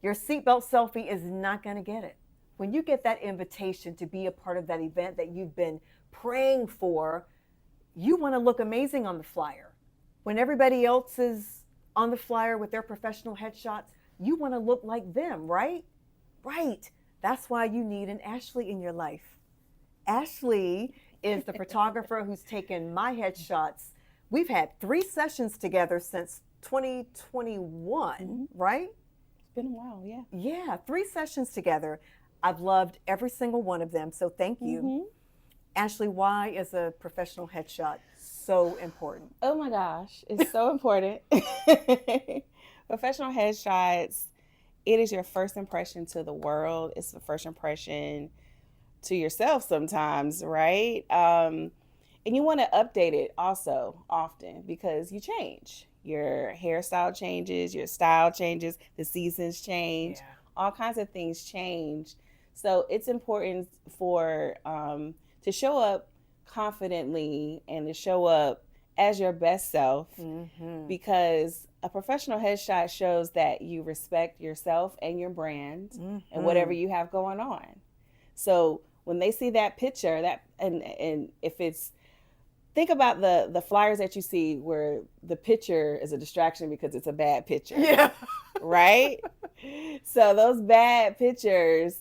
Your seatbelt selfie is not going to get it. When you get that invitation to be a part of that event that you've been praying for, you want to look amazing on the flyer. When everybody else is on the flyer with their professional headshots, you want to look like them, right? Right. That's why you need an Ashley in your life. Ashley is the photographer who's taken my headshots. We've had 3 sessions together since 2021, right? It's been a while, yeah. Yeah, 3 sessions together. I've loved every single one of them, so thank you. Ashley, why is a professional headshot so important? Oh my gosh, it's so important. Professional headshots, it is your first impression to the world. It's the first impression to yourself sometimes, right? And you want to update it also often because you change. Your hairstyle changes, your style changes, the seasons change, Yeah. all kinds of things change. So it's important for to show up confidently and to show up as your best self because a professional headshot shows that you respect yourself and your brand and whatever you have going on. So when they see that picture, that and if it's think about the flyers that you see where the picture is a distraction because it's a bad picture. Yeah. Right? So those bad pictures,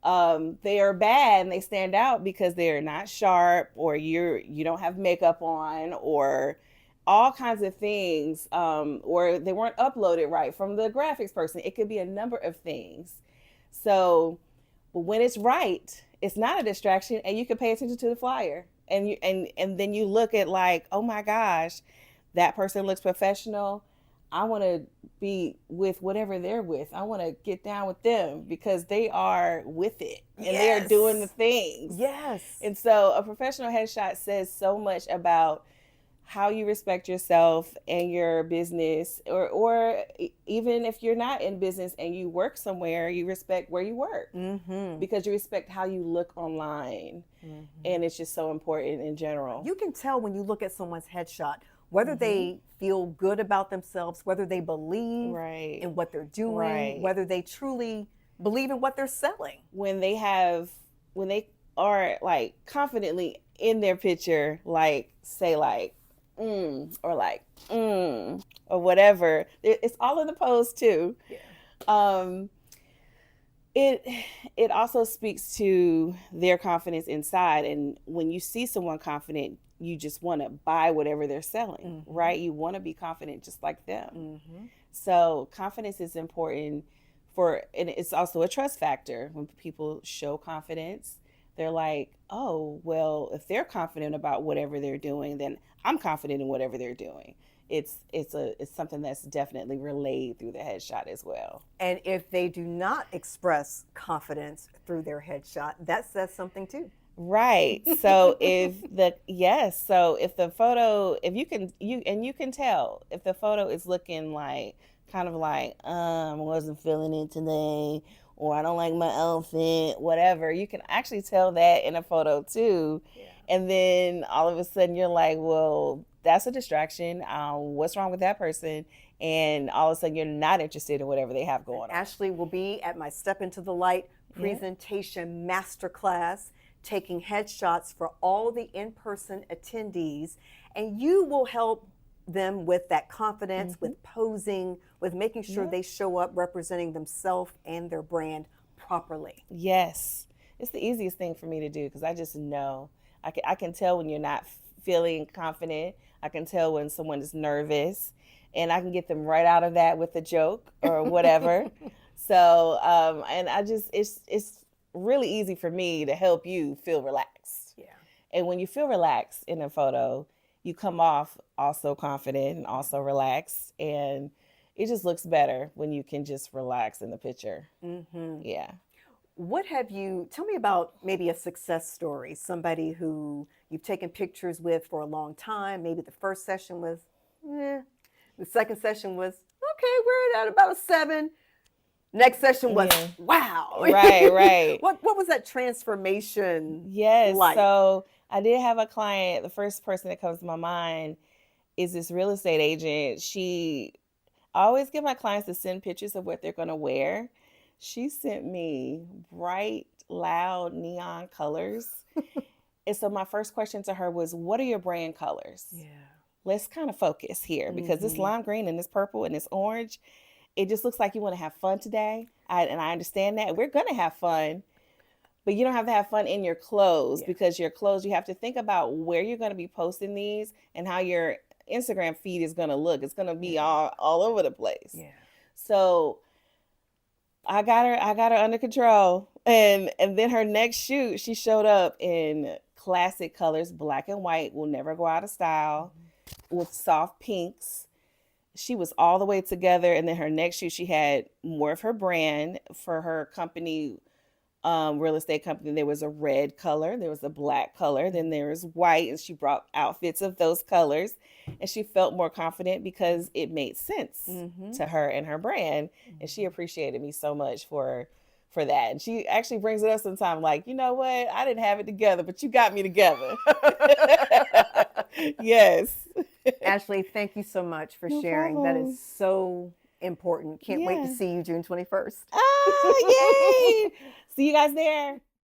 they are bad and they stand out because they're not sharp or you don't have makeup on or all kinds of things, or they weren't uploaded right from the graphics person. It could be a number of things. So, but when it's right, it's not a distraction, and you can pay attention to the flyer, and and then you look at like, oh my gosh, that person looks professional. I want to be with whatever they're with. I want to get down with them because they are with it and they are doing the things. Yes. And so a professional headshot says so much about how you respect yourself and your business, or even if you're not in business and you work somewhere, you respect where you work because you respect how you look online. And it's just so important in general. You can tell when you look at someone's headshot whether they feel good about themselves, whether they believe Right. in what they're doing, Right. whether they truly believe in what they're selling. When they are like confidently in their picture, like say like or like or whatever. It's all in the pose too. Yeah. It also speaks to their confidence inside, and when you see someone confident, you just want to buy whatever they're selling, right? You want to be confident just like them. So confidence is important and it's also a trust factor. When people show confidence, they're like, oh, well, if they're confident about whatever they're doing, then I'm confident in whatever they're doing. It's something that's definitely relayed through the headshot as well. And if they do not express confidence through their headshot, that says something too. Right. So if the photo, if you can tell if the photo is looking like kind of like I wasn't feeling it today, or I don't like my outfit, whatever, you can actually tell that in a photo too. Yeah. And then all of a sudden you're like, well, that's a distraction. What's wrong with that person? And all of a sudden you're not interested in whatever they have going on. Ashley will be at my Step Into the Light presentation masterclass, taking headshots for all the in-person attendees, and you will help them with that confidence, with posing, with making sure they show up representing themselves and their brand properly. Yes. It's the easiest thing for me to do because I just know. I can tell when you're not feeling confident. I can tell when someone is nervous, and I can get them right out of that with a joke or whatever. So, and it's really easy for me to help you feel relaxed. Yeah. And when you feel relaxed in a photo, you come off also confident and also relaxed, and it just looks better when you can just relax in the picture. Yeah. Tell me about maybe a success story, somebody who you've taken pictures with for a long time. Maybe the first session was, the second session was, okay, we're at about a 7. Next session was, wow. Right. What was that transformation Yes. like? So I did have a client. The first person that comes to my mind is this real estate agent. I always get my clients to send pictures of what they're going to wear. She sent me bright, loud neon colors. And so my first question to her was, what are your brand colors? Yeah. Let's kind of focus here because this lime green and this purple and this orange, it just looks like you want to have fun today. And I understand that. We're going to have fun, but you don't have to have fun in your clothes because your clothes, you have to think about where you're going to be posting these and how your Instagram feed is going to look. It's going to be all over the place. Yeah. So I got her under control. And then her next shoot, she showed up in classic colors, black and white, will never go out of style, with soft pinks. She was all the way together. And then her next shoot, she had more of her brand for her company, real estate company. There was a red color, there was a black color, then there was white, and she brought outfits of those colors, and she felt more confident because it made sense to her and her brand. And she appreciated me so much for that. And she actually brings it up sometime, like, you know what, I didn't have it together, but you got me together. Yes. Ashley, thank you so much for No sharing. That problem. is so important. Can't wait to Yeah. see you June 21st. Ah, yay! See you guys there.